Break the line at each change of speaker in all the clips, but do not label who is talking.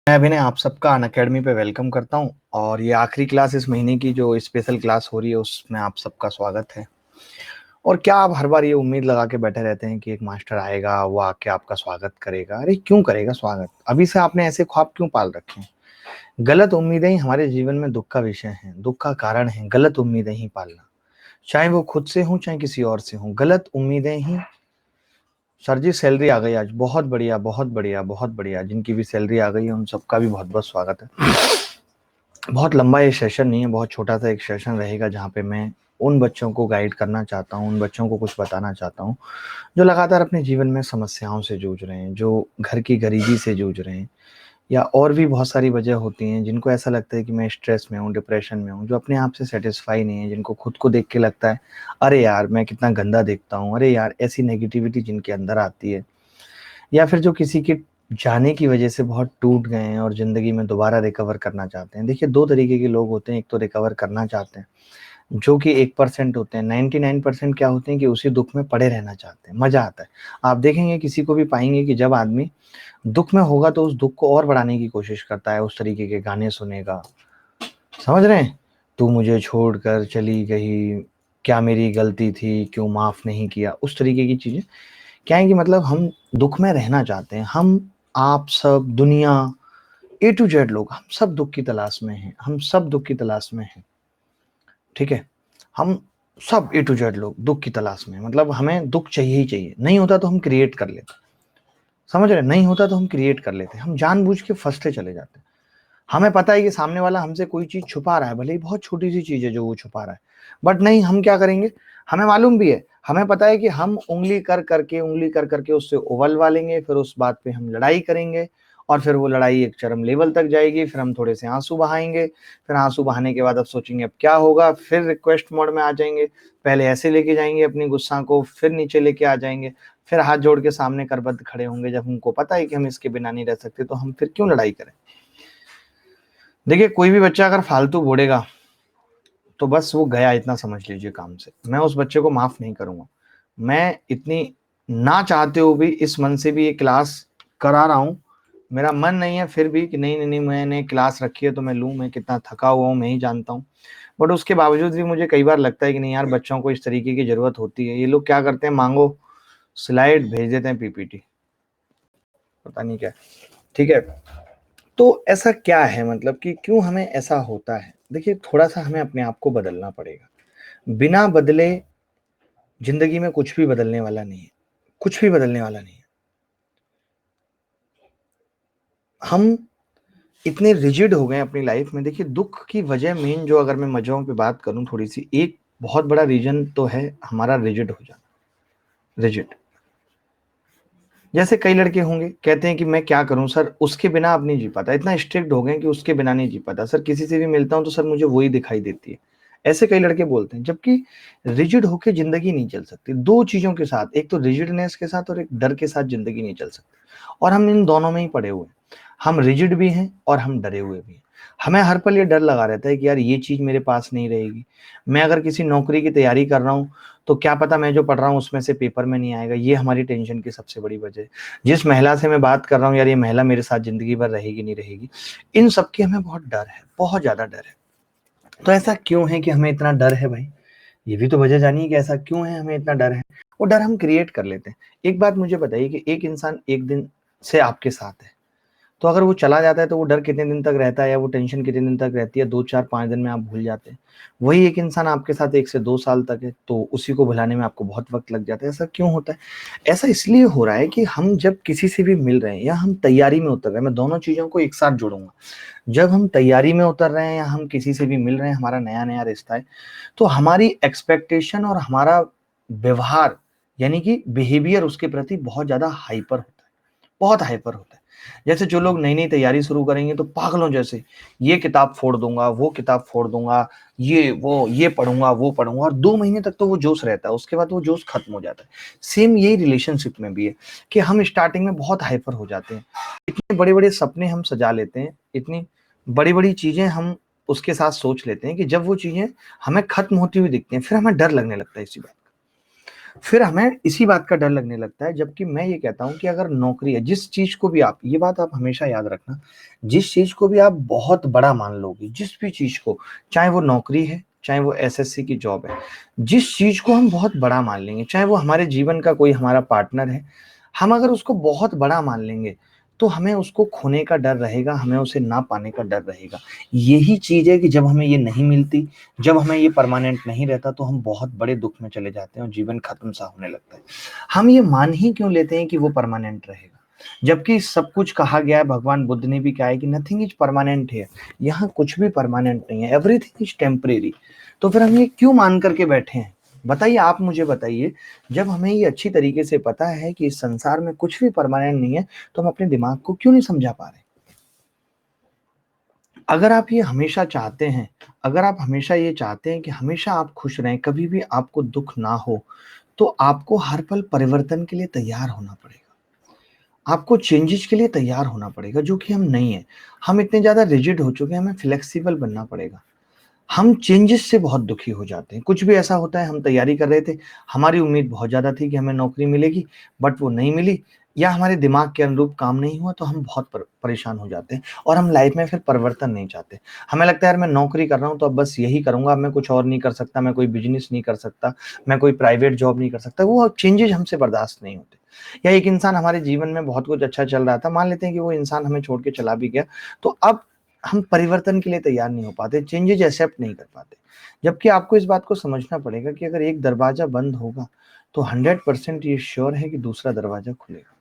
मैं अभिनय आप सबका अनअकैडमी पे वेलकम करता हूँ और ये आखिरी क्लास इस महीने की जो स्पेशल क्लास हो रही है उसमें आप सबका स्वागत है। और क्या आप हर बार ये उम्मीद लगा के बैठे रहते हैं कि एक मास्टर आएगा वो आके आपका स्वागत करेगा? अरे क्यों करेगा स्वागत? अभी से आपने ऐसे ख्वाब क्यों पाल रखे हैं? गलत उम्मीदें ही हमारे जीवन में दुख का विषय हैं, दुख का कारण है गलत उम्मीदें ही पालना। चाहे वो खुद से हो चाहे किसी और से हो, गलत उम्मीदें ही। सर जी सैलरी आ गई आज, बहुत बढ़िया बहुत बढ़िया बहुत बढ़िया। जिनकी भी सैलरी आ गई है उन सबका भी बहुत बहुत स्वागत है। बहुत लंबा ये सेशन नहीं है, बहुत छोटा सा एक सेशन रहेगा जहाँ पे मैं उन बच्चों को गाइड करना चाहता हूँ, उन बच्चों को कुछ बताना चाहता हूँ जो लगातार अपने जीवन में समस्याओं से जूझ रहे हैं, जो घर की गरीबी से जूझ रहे हैं, या और भी बहुत सारी वजह होती हैं जिनको ऐसा लगता है कि मैं स्ट्रेस में हूँ, डिप्रेशन में हूँ, जो अपने आप से सेटिस्फाई नहीं है, जिनको खुद को देख के लगता है अरे यार मैं कितना गंदा दिखता हूँ, अरे यार ऐसी नेगेटिविटी जिनके अंदर आती है, या फिर जो किसी के जाने की वजह से बहुत टूट गए हैं और ज़िंदगी में दोबारा रिकवर करना चाहते हैं। देखिए 2 तरीके के लोग होते हैं, एक तो रिकवर करना चाहते हैं, जो कि 1% होते हैं, 99% क्या होते हैं कि उसी दुःख में पड़े रहना चाहते हैं, मज़ा आता है। आप देखेंगे किसी को भी पाएँगे कि जब आदमी दुःख में होगा तो उस दुःख को और बढ़ाने की कोशिश करता है, उस तरीके के गाने सुनेगा, समझ रहे हैं? तू मुझे छोड़कर चली गई, क्या मेरी गलती थी, क्यों माफ़ नहीं किया, उस तरीके की चीज़ें। क्या है कि मतलब हम दुःख में रहना चाहते हैं। हम, आप सब, दुनिया, ए टू जेड लोग, हम सब दुःख की तलाश में हैं, हम सब दुःख की तलाश में हैं, ठीक है? हम सब ए टू जेड लोग दुःख की तलाश में हैं, मतलब हमें दुःख चाहिए ही चाहिए, नहीं होता तो हम क्रिएट कर लेते हैं, समझ रहे हैं? नहीं होता तो हम क्रिएट कर लेते हैं, हम जानबूझ के फँसते चले जाते हैं। हमें पता है कि सामने वाला हमसे कोई चीज़ छुपा रहा है, भले ही बहुत छोटी-सी चीज़ है जो वो छुपा रहा है, बट नहीं, हम क्या करेंगे, हमें मालूम भी है, हमें पता है कि हम ऊँगली कर कर के उससे उगलवा लेंगे, फिर उस बात पे हम लड़ाई करेंगे और फिर वो लड़ाई एक चरम लेवल तक जाएगी, फिर हम थोड़े से आँसू बहाएँगे, फिर आँसू बहाने के बाद अब सोचेंगे अब क्या होगा, फिर रिक्वेस्ट मोड में आ जाएँगे, पहले ऐसे लेके जाएँगे अपनी गुस्सा को, फिर नीचे लेके आ जाएँगे, फिर हाथ जोड़ के सामने करबद्ध खड़े होंगे, जब हमको पता है कि हम इसके बिना नहीं रह सकते, तो हम फिर क्यों लड़ाई करें? देखिए कोई भी बच्चा अगर फालतू बोलेगा तो बस वो गया, इतना समझ लीजिए काम से। मैं उस बच्चे को माफ नहीं करूंगा। मैं इतनी ना चाहते हुए भी इस मन से भी ये क्लास करा रहा हूँ। मेरा मन नहीं है फिर भी कि नहीं नहीं नहीं मैंने क्लास रखी है तो मैं लूँ, मैं कितना थका हुआ हूँ मैं ही जानता हूँ। बट उसके बावजूद भी मुझे कई बार लगता है कि नहीं यार बच्चों को इस तरीके की जरूरत होती है। ये लोग क्या करते हैं, मांगो स्लाइड भेज देते हैं पीपीटी, पता नहीं क्या। ठीक है, तो ऐसा क्या है, मतलब कि क्यों हमें ऐसा होता है? देखिए थोड़ा सा हमें अपने आप को बदलना पड़ेगा। बिना बदले जिंदगी में कुछ भी बदलने वाला नहीं है, कुछ भी बदलने वाला नहीं है। हम इतने रिजिड हो गए हैं अपनी लाइफ में। देखिए दुख की वजह मेन, जो अगर मैं वजहों पे बात करूं थोड़ी सी, एक बहुत बड़ा रीजन तो है हमारा रिजिड हो जाना। रिजिड, जैसे कई लड़के होंगे कहते हैं कि मैं क्या करूं सर, उसके बिना अब नहीं जी पाता, इतना स्ट्रिक्ट हो गए कि उसके बिना नहीं जी पाता सर, किसी से भी मिलता हूं तो सर मुझे वही दिखाई देती है। ऐसे कई लड़के बोलते हैं, जबकि रिजिड होके जिंदगी नहीं चल सकती। दो चीजों के साथ, एक तो रिजिडनेस के साथ और एक डर के साथ जिंदगी नहीं चल सकती, और हम इन दोनों में ही पड़े हुए हैं। हम रिजिड भी हैं और हम डरे हुए भी हैं। हमें हर पल ये डर लगा रहता है कि यार ये चीज मेरे पास नहीं रहेगी। मैं अगर किसी नौकरी की तैयारी कर रहा हूँ तो क्या पता मैं जो पढ़ रहा हूँ उसमें से पेपर में नहीं आएगा, ये हमारी टेंशन की सबसे बड़ी वजह है। जिस महिला से मैं बात कर रहा हूँ यार, ये महिला मेरे साथ जिंदगी भर रहेगी नहीं रहेगी, इन सब की हमें बहुत डर है, बहुत ज्यादा डर है। तो ऐसा क्यों है कि हमें इतना डर है भाई? ये भी तो वजह जानिए कि ऐसा क्यों है, हमें इतना डर है। वो डर हम क्रिएट कर लेते हैं। एक बात मुझे बताइए कि एक इंसान एक दिन से आपके साथ है, तो अगर वो चला जाता है तो वो डर कितने दिन तक रहता है, या वो टेंशन कितने दिन तक रहती है? 2 4 5 दिन में आप भूल जाते हैं। वही एक इंसान आपके साथ 1 से 2 साल तक है तो उसी को भुलाने में आपको बहुत वक्त लग जाता है। ऐसा क्यों होता है? ऐसा इसलिए हो रहा है कि हम जब किसी से भी मिल रहे हैं या हम तैयारी में उतर रहे हैं, मैं दोनों चीजों को एक साथ जोड़ूंगा। जब हम तैयारी में उतर रहे हैं या हम किसी से भी मिल रहे हैं, हमारा नया नया रिश्ता है, तो हमारी एक्सपेक्टेशन और हमारा व्यवहार, यानी कि बिहेवियर उसके प्रति बहुत ज्यादा हाइपर होता है, बहुत हाइपर होता है। जैसे जो लोग नई नई तैयारी शुरू करेंगे तो पागलों जैसे, ये किताब फोड़ दूंगा, वो किताब फोड़ दूंगा, ये पढ़ूंगा वो पढ़ूंगा, और 2 महीने तक तो वो जोश रहता है, उसके बाद वो जोश खत्म हो जाता है। सेम यही रिलेशनशिप में भी है कि हम स्टार्टिंग में बहुत हाइपर हो जाते हैं, इतने बड़े बड़े सपने हम सजा लेते हैं, इतनी बड़ी बड़ी चीजें हम उसके साथ सोच लेते हैं कि जब वो चीजें हमें खत्म होती हुई दिखती हैं फिर हमें डर लगने लगता है इसी बात। फिर हमें इसी बात का डर लगने लगता है, जबकि मैं ये कहता हूँ कि अगर नौकरी है, जिस चीज को भी आप, ये बात आप हमेशा याद रखना, जिस चीज को भी आप बहुत बड़ा मान लोगे, जिस भी चीज को, चाहे वो नौकरी है, चाहे वो एसएससी की जॉब है, जिस चीज को हम बहुत बड़ा मान लेंगे, चाहे वो हमारे जीवन का कोई हमारा पार्टनर है, हम अगर उसको बहुत बड़ा मान लेंगे तो हमें उसको खोने का डर रहेगा, हमें उसे ना पाने का डर रहेगा। यही चीज है कि जब हमें ये नहीं मिलती, जब हमें ये परमानेंट नहीं रहता, तो हम बहुत बड़े दुख में चले जाते हैं और जीवन खत्म सा होने लगता है। हम ये मान ही क्यों लेते हैं कि वो परमानेंट रहेगा, जबकि सब कुछ कहा गया है, भगवान बुद्ध ने भी कहा है कि नथिंग इज परमानेंट है, यहाँ कुछ भी परमानेंट नहीं है, एवरीथिंग इज टेम्परेरी। तो फिर हम ये क्यों मान करके बैठे हैं? बताइए, आप मुझे बताइए। जब हमें ये अच्छी तरीके से पता है कि इस संसार में कुछ भी परमानेंट नहीं है, तो हम अपने दिमाग को क्यों नहीं समझा पा रहे? अगर आप ये हमेशा चाहते हैं, अगर आप हमेशा ये चाहते हैं कि हमेशा आप खुश रहें, कभी भी आपको दुख ना हो, तो आपको हर पल परिवर्तन के लिए तैयार होना पड़ेगा। आपको चेंजेस के लिए तैयार होना पड़ेगा, जो कि हम नहीं है। हम इतने ज़्यादा रिजिड हो चुके हैं, हमें फ्लेक्सिबल बनना पड़ेगा। हम चेंजेस से बहुत दुखी हो जाते हैं। कुछ भी ऐसा होता है, हम तैयारी कर रहे थे, हमारी उम्मीद बहुत ज़्यादा थी कि हमें नौकरी मिलेगी, बट वो नहीं मिली, या हमारे दिमाग के अनुरूप काम नहीं हुआ, तो हम बहुत परेशान हो जाते हैं और हम लाइफ में फिर परिवर्तन नहीं चाहते। हमें लगता है यार मैं नौकरी कर रहा हूँ तो अब बस यही करूँगा, अब मैं कुछ और नहीं कर सकता, मैं कोई बिज़नेस नहीं कर सकता, मैं कोई प्राइवेट जॉब नहीं कर सकता, वो चेंजेस हमसे बर्दाश्त नहीं होते। या एक इंसान हमारे जीवन में बहुत कुछ अच्छा चल रहा था, मान लेते हैं कि वो इंसान हमें छोड़ के चला भी गया, तो अब हम परिवर्तन के लिए तैयार नहीं हो पाते, चेंजेज एक्सेप्ट नहीं कर पाते। जबकि आपको इस बात को समझना पड़ेगा कि अगर एक दरवाजा बंद होगा, तो 100% ये श्योर है कि दूसरा दरवाजा खुलेगा।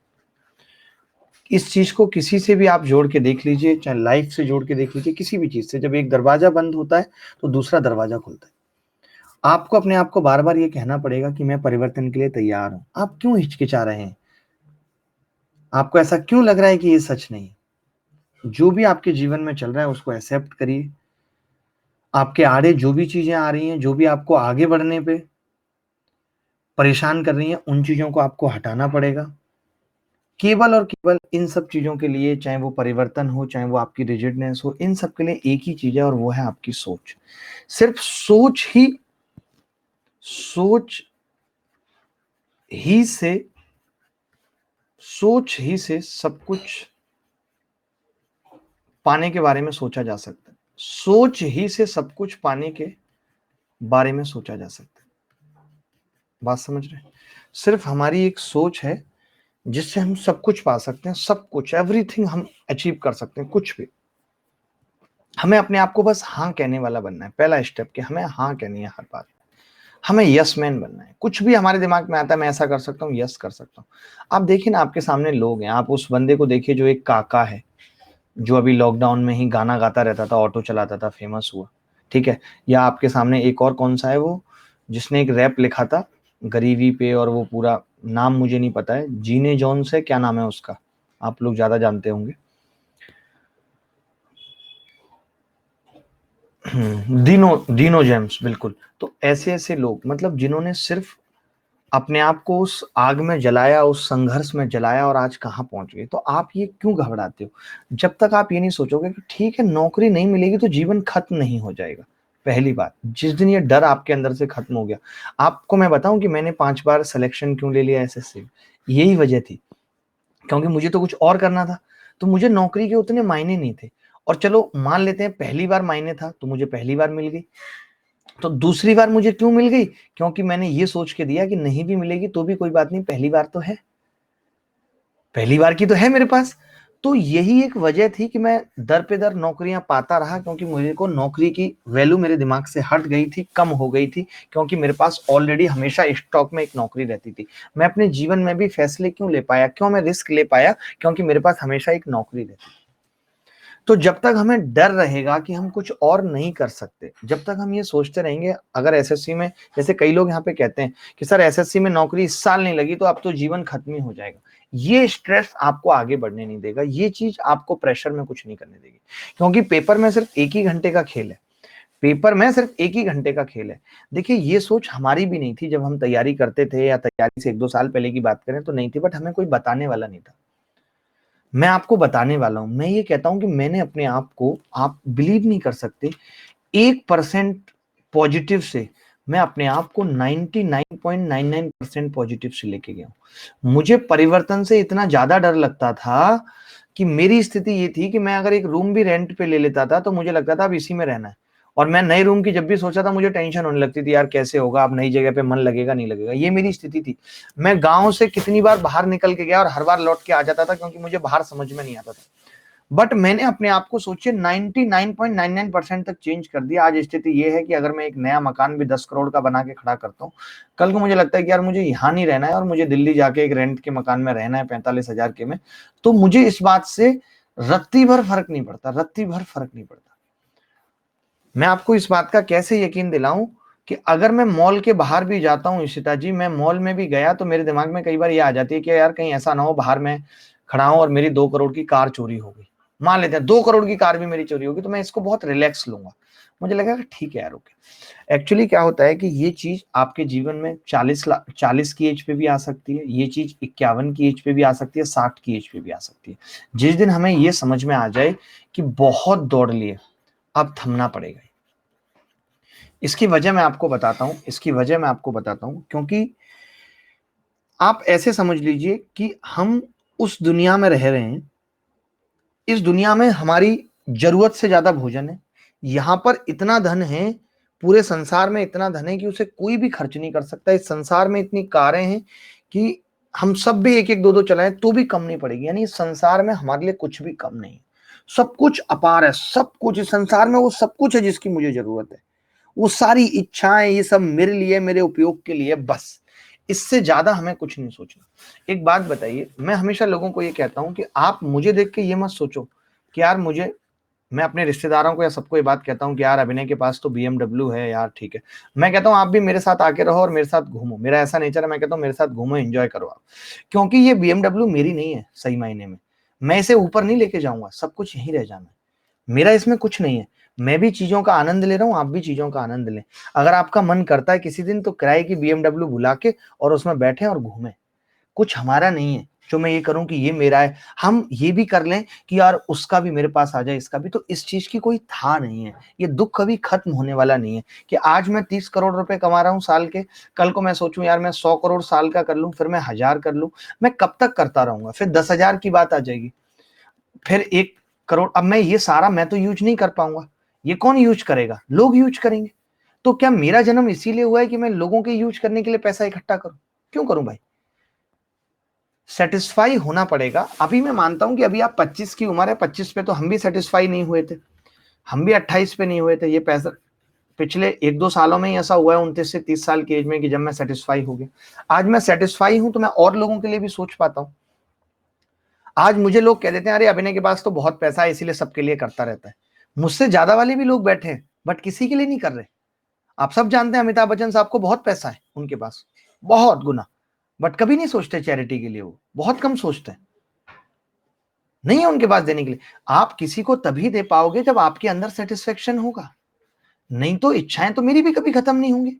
इस चीज को किसी से भी आप जोड़ के देख लीजिए, चाहे लाइफ से जोड़ के देख लीजिए, किसी भी चीज से, जब एक दरवाजा बंद होता है तो दूसरा दरवाजा खुलता है। आपको अपने आप को बार बार ये कहना पड़ेगा कि मैं परिवर्तन के लिए तैयार हूं। आप क्यों हिचकिचा रहे हैं? आपको ऐसा क्यों लग रहा है कि ये सच नहीं है? जो भी आपके जीवन में चल रहा है उसको एक्सेप्ट करिए। आपके आड़े जो भी चीजें आ रही हैं, जो भी आपको आगे बढ़ने पे परेशान कर रही हैं, उन चीजों को आपको हटाना पड़ेगा। केवल और केवल इन सब चीजों के लिए, चाहे वो परिवर्तन हो, चाहे वो आपकी रिजिडनेस हो, इन सब के लिए एक ही चीज है, और वो है आपकी सोच। सिर्फ सोच ही से सोच ही से सब कुछ पाने के बारे में सोचा जा सकता है। सोच ही से सब कुछ पाने के बारे में सोचा जा सकता है। बात समझ रहे हैं? सिर्फ हमारी एक सोच है जिससे हम सब कुछ पा सकते हैं, सब कुछ, एवरीथिंग हम अचीव कर सकते हैं, कुछ भी। हमें अपने आप को बस हाँ कहने वाला बनना है। पहला स्टेप कि हमें हाँ कहनी है हर बात। हमें यस मैन बनना है। कुछ भी हमारे दिमाग में आता है, मैं ऐसा कर सकता हूँ, यस कर सकता हूँ। आप देखिए ना, आपके सामने लोग हैं, आप उस बंदे को देखिए जो एक काका है, जो अभी लॉकडाउन में ही गाना गाता रहता था, ऑटो चलाता था, फेमस हुआ, ठीक है। या आपके सामने एक और कौन सा है वो, जिसने एक रैप लिखा था गरीबी पे, और वो पूरा नाम मुझे नहीं पता है, जीने जॉन से, क्या नाम है उसका, आप लोग ज्यादा जानते होंगे। दीनो दीनो जेम्स, बिल्कुल। तो ऐसे ऐसे लोग, मतलब जिन्होंने सिर्फ अपने आप को उस आग में जलाया, उस संघर्ष में जलाया, और आज कहाँ पहुंच गए। तो आप ये क्यों घबराते हो? जब तक आप ये नहीं सोचोगे कि ठीक है नौकरी नहीं मिलेगी तो जीवन खत्म नहीं हो जाएगा। पहली बात, जिस दिन ये डर आपके अंदर से खत्म हो गया, आपको मैं बताऊं कि मैंने 5 बार सिलेक्शन क्यों ले लिया एसएससी, यही वजह थी, क्योंकि मुझे तो कुछ और करना था। तो मुझे नौकरी के उतने मायने नहीं थे। और चलो मान लेते हैं पहली बार मायने था, तो मुझे पहली बार मिल गई। तो दूसरी बार मुझे क्यों मिल गई? क्योंकि मैंने ये सोच के दिया कि नहीं भी मिलेगी तो भी कोई बात नहीं, पहली बार तो है, पहली बार की तो है मेरे पास। तो यही एक वजह थी कि मैं दर पे दर नौकरियां पाता रहा, क्योंकि मुझे को नौकरी की वैल्यू मेरे दिमाग से हट गई थी, कम हो गई थी, क्योंकि मेरे पास ऑलरेडी हमेशा स्टॉक में एक नौकरी रहती थी। मैं अपने जीवन में भी फैसले क्यों ले पाया, क्यों मैं रिस्क ले पाया? क्योंकि मेरे पास हमेशा एक नौकरी रहती। तो जब तक हमें डर रहेगा कि हम कुछ और नहीं कर सकते, जब तक हम ये सोचते रहेंगे, अगर एसएससी में, जैसे कई लोग यहाँ पे कहते हैं कि सर एसएससी में नौकरी इस साल नहीं लगी तो अब तो जीवन खत्म ही हो जाएगा, ये स्ट्रेस आपको आगे बढ़ने नहीं देगा, ये चीज आपको प्रेशर में कुछ नहीं करने देगी। क्योंकि पेपर में सिर्फ एक ही घंटे का खेल है, पेपर में सिर्फ एक ही घंटे का खेल है। देखिए ये सोच हमारी भी नहीं थी जब हम तैयारी करते थे, या तैयारी से 1-2 साल पहले की बात करें तो नहीं थी, बट हमें कोई बताने वाला नहीं था। मैं आपको बताने वाला हूं, मैं ये कहता हूं कि मैंने अपने आप को, आप बिलीव नहीं कर सकते, 1% पॉजिटिव से मैं अपने आप को 99.99% पॉजिटिव से लेके गया हूं। मुझे परिवर्तन से इतना ज्यादा डर लगता था कि मेरी स्थिति ये थी कि मैं अगर एक रूम भी रेंट पे ले लेता था तो मुझे लगता था अब इसी में रहना है। और मैं नए रूम की जब भी सोचा था मुझे टेंशन होने लगती थी, यार कैसे होगा, अब नई जगह पे मन लगेगा नहीं लगेगा। ये मेरी स्थिति थी। मैं गांव से कितनी बार बाहर निकल के गया और हर बार लौट के आ जाता था क्योंकि मुझे बाहर समझ में नहीं आता था। बट मैंने अपने आप को सोचिए 99.99% तक चेंज कर दिया। आज स्थिति ये है कि अगर मैं एक नया मकान भी 10 करोड़ का बना के खड़ा करता हूँ, कल को मुझे लगता है कि यार मुझे यहाँ नहीं रहना है और मुझे दिल्ली जाके एक रेंट के मकान में रहना है 45,000 के में, तो मुझे इस बात से रत्ती भर फर्क नहीं पड़ता, रत्ती भर फर्क नहीं पड़ता। मैं आपको इस बात का कैसे यकीन दिलाऊं कि अगर मैं मॉल के बाहर भी जाता हूं इशिता जी, मैं मॉल में भी गया तो मेरे दिमाग में कई बार ये आ जाती है कि यार कहीं ऐसा ना हो बाहर में खड़ा हूं और मेरी 2 करोड़ की कार चोरी हो गई। मान लेते हैं 2 करोड़ की कार भी मेरी चोरी होगी, तो मैं इसको बहुत रिलैक्स लूंगा। मुझे लगेगा ठीक है यार, ओके। एक्चुअली क्या होता है कि ये चीज आपके जीवन में 40 की एज पे भी आ सकती है, ये चीज 51 की एज पे भी आ सकती है, 60 की एज पे भी आ सकती है। जिस दिन हमें ये समझ में आ जाए कि बहुत दौड़ लिए, अब थमना पड़ेगा। इसकी वजह मैं आपको बताता हूं, क्योंकि आप ऐसे समझ लीजिए कि हम उस दुनिया में रह रहे हैं, इस दुनिया में हमारी जरूरत से ज्यादा भोजन है, यहां पर इतना धन है, पूरे संसार में इतना धन है कि उसे कोई भी खर्च नहीं कर सकता। इस संसार में इतनी कारें हैं कि हम सब भी एक एक दो दो चलाएं तो भी कम नहीं पड़ेगी। यानी इस संसार में हमारे लिए कुछ भी कम नहीं है, सब कुछ अपार है, सब कुछ इस संसार में वो सब कुछ है जिसकी मुझे जरूरत है। वो सारी इच्छाएं ये सब मेरे लिए, मेरे उपयोग के लिए, बस इससे ज्यादा हमें कुछ नहीं सोचना। एक बात बताइए, मैं हमेशा लोगों को ये कहता हूं कि आप मुझे देख के ये मत सोचो कि यार मुझे, मैं अपने रिश्तेदारों को या सबको ये बात कहता हूँ कि यार अभिनय के पास तो BMW है यार, ठीक है। मैं कहता हूँ आप भी मेरे साथ आके रहो और मेरे साथ घूमो, मेरा ऐसा नेचर है, मैं कहता हूँ मेरे साथ घूमो, एंजॉय करो आप। क्योंकि ये BMW मेरी नहीं है, सही मायने में मैं इसे ऊपर नहीं लेके जाऊंगा, सब कुछ यहीं रह जाना है, मेरा इसमें कुछ नहीं है। मैं भी चीजों का आनंद ले रहा हूं, आप भी चीजों का आनंद लें। अगर आपका मन करता है किसी दिन तो किराए की BMW बुला के और उसमें बैठे और घूमें। कुछ हमारा नहीं है जो मैं ये करूं कि ये मेरा है। हम ये भी कर लें कि यार उसका भी मेरे पास आ जाए, इसका भी, तो इस चीज की कोई था नहीं है। ये दुख कभी खत्म होने वाला नहीं है कि आज मैं 30 करोड़ रुपए कमा रहा हूं साल के, कल को मैं सोचूं यार मैं 100 करोड़ साल का कर लूं, फिर मैं 1000 कर लूं। मैं कब तक करता रहूंगा? फिर 10,000 की बात आ जाएगी, फिर 1 करोड़। अब मैं ये सारा मैं तो यूज नहीं कर पाऊंगा, ये कौन यूज करेगा? लोग यूज करेंगे। तो क्या मेरा जन्म इसीलिए हुआ है कि मैं लोगों के यूज करने के लिए पैसा इकट्ठा करूं? क्यों करूं भाई? सेटिस्फाई होना पड़ेगा। अभी मैं मानता हूं कि अभी आप 25 की उम्र है, 25 पे तो हम भी सेटिस्फाई नहीं हुए थे, हम भी 28 पे नहीं हुए थे। ये पैसा पिछले 1-2 सालों में ही ऐसा हुआ है, 29 से 30 साल की एज में, कि जब मैं सेटिस्फाई हो गया। आज मैं सेटिस्फाई हूं तो मैं और लोगों के लिए भी सोच पाता हूं। आज मुझे लोग कह देते हैं अरे अभिनय के पास तो बहुत पैसा है इसीलिए सबके लिए करता रहता है। मुझसे ज्यादा वाले भी लोग बैठे हैं बट किसी के लिए नहीं कर रहे। आप सब जानते हैं अमिताभ बच्चन साहब को बहुत पैसा है, उनके पास बहुत गुना, बट कभी नहीं सोचते चैरिटी के लिए, वो बहुत कम सोचते हैं, नहीं है उनके पास देने के लिए। आप किसी को तभी दे पाओगे जब आपके अंदर सेटिस्फेक्शन होगा, नहीं तो इच्छाएं तो मेरी भी कभी खत्म नहीं होंगी।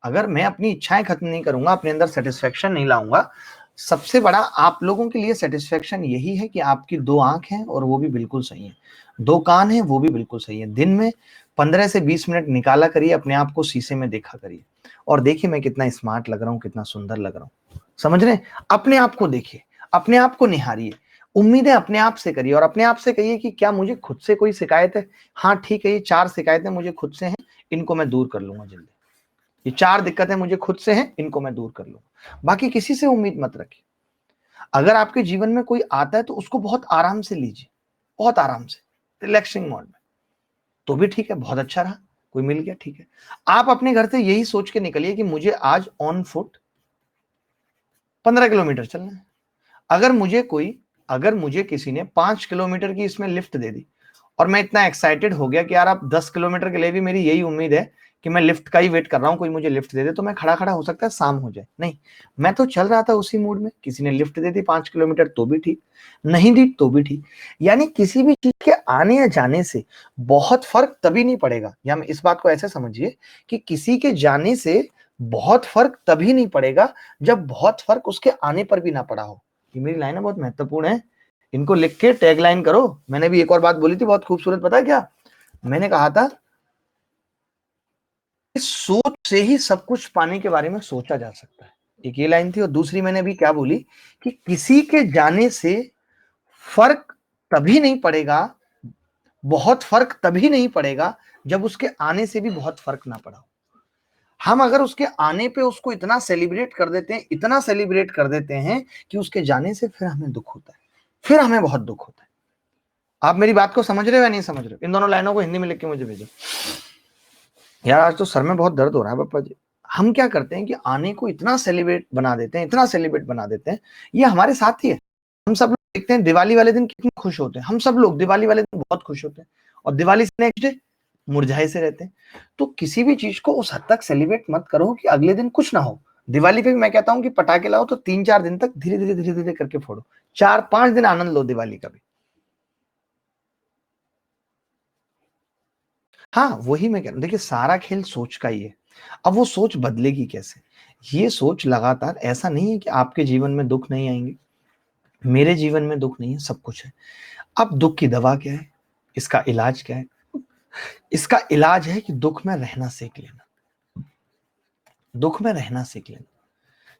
अगर मैं अपनी इच्छाएं खत्म नहीं करूंगा, अपने अंदर सेटिस्फेक्शन नहीं लाऊंगा, सबसे बड़ा आप लोगों के लिए सेटिस्फेक्शन यही है कि आपकी 2 आंख हैं और वो भी बिल्कुल सही है, 2 कान हैं वो भी बिल्कुल सही है। दिन में 15 से 20 मिनट निकाला करिए, अपने आप को शीशे में देखा करिए और देखिए मैं कितना स्मार्ट लग रहा हूँ, कितना सुंदर लग रहा हूँ। समझ रहे हैं? अपने आप को देखिए, अपने आप को निहारिए, उम्मीदें अपने आप से करिए और अपने आप से कहिए कि क्या मुझे खुद से कोई शिकायत है? हाँ ठीक है, ये 4 शिकायतें मुझे खुद से हैं, इनको मैं दूर कर लूंगा जल्दी। ये 4 दिक्कतें मुझे खुद से हैं, इनको मैं दूर कर लूंगा। बाकी किसी से उम्मीद मत रखिए। अगर आपके जीवन में कोई आता है तो उसको बहुत आराम से लीजिए, बहुत आराम से, रिलैक्सिंग मोड में, तो भी ठीक है, बहुत अच्छा रहा, कोई मिल गया, ठीक है। आप अपने घर से यही सोच के निकलिए कि मुझे आज ऑन फुट 15 किलोमीटर चलना है। अगर मुझे किसी ने 5 किलोमीटर की इसमें लिफ्ट दे दी और मैं इतना एक्साइटेड हो गया कि यार आप 10 किलोमीटर के लिए भी मेरी यही उम्मीद है कि मैं लिफ्ट का ही वेट कर रहा हूं, कोई मुझे लिफ्ट दे दे, तो मैं खड़ा खड़ा हो सकता है शाम हो जाए। नहीं, मैं तो चल रहा था उसी मूड में, किसी ने लिफ्ट दे दी 5 किलोमीटर तो भी ठीक, नहीं दी तो भी ठीक। यानी किसी भी चीज के आने या जाने से बहुत फर्क तभी नहीं पड़ेगा, या इस बात को ऐसे समझिए कि किसी के जाने से बहुत फर्क तभी नहीं पड़ेगा जब बहुत फर्क उसके आने पर भी ना पड़ा हो। ये मेरी लाइन है, बहुत महत्वपूर्ण है, इनको लिख के टैगलाइन करो। मैंने भी एक और बात बोली थी बहुत खूबसूरत, पता है क्या? मैंने कहा था इस सोच से ही सब कुछ पाने के बारे में सोचा जा सकता है। एक ये लाइन थी और दूसरी मैंने अभी क्या बोली कि किसी के जाने से फर्क तभी नहीं पड़ेगा, बहुत फर्क तभी नहीं पड़ेगा जब उसके आने से भी बहुत फर्क ना पड़ा। हम अगर उसके आने पे उसको इतना सेलिब्रेट कर देते हैं, इतना सेलिब्रेट कर देते हैं कि उसके जाने से फिर हमें दुख होता है, फिर हमें बहुत दुख होता है। आप मेरी बात को समझ रहे हो या नहीं समझ रहे हो? इन दोनों लाइनों को हिंदी में लिख के मुझे भेजो। यार आज तो सर में बहुत दर्द हो रहा है पापा जी। हम क्या करते हैं कि आने को इतना सेलिब्रेट बना देते हैं, इतना सेलिब्रेट बना देते हैं। ये हमारे साथ ही है। हम सब लोग देखते हैं दिवाली वाले दिन कितने खुश होते हैं। हम सब लोग दिवाली वाले दिन बहुत खुश होते हैं और दिवाली से नेक्स्ट डे मुरझाए से रहते हैं। तो किसी भी चीज को उस हद तक सेलिब्रेट मत करो कि अगले दिन कुछ ना हो। दिवाली पे भी मैं कहता हूँ कि पटाखे लाओ तो 3-4 दिन तक धीरे धीरे धीरे धीरे करके फोड़ो। 4-5 दिन आनंद लो दिवाली का भी। हाँ, वही मैं कह रहा हूँ। देखिए सारा खेल सोच का ही है। अब वो सोच बदलेगी कैसे? ये सोच लगातार ऐसा नहीं है कि आपके जीवन में दुःख नहीं आएँगे, मेरे जीवन में दुःख नहीं है, सब कुछ है। अब दुःख की दवा क्या है? इसका इलाज क्या है? इसका इलाज है कि दुःख में रहना सीख लेना। दुःख में रहना सीख लेना।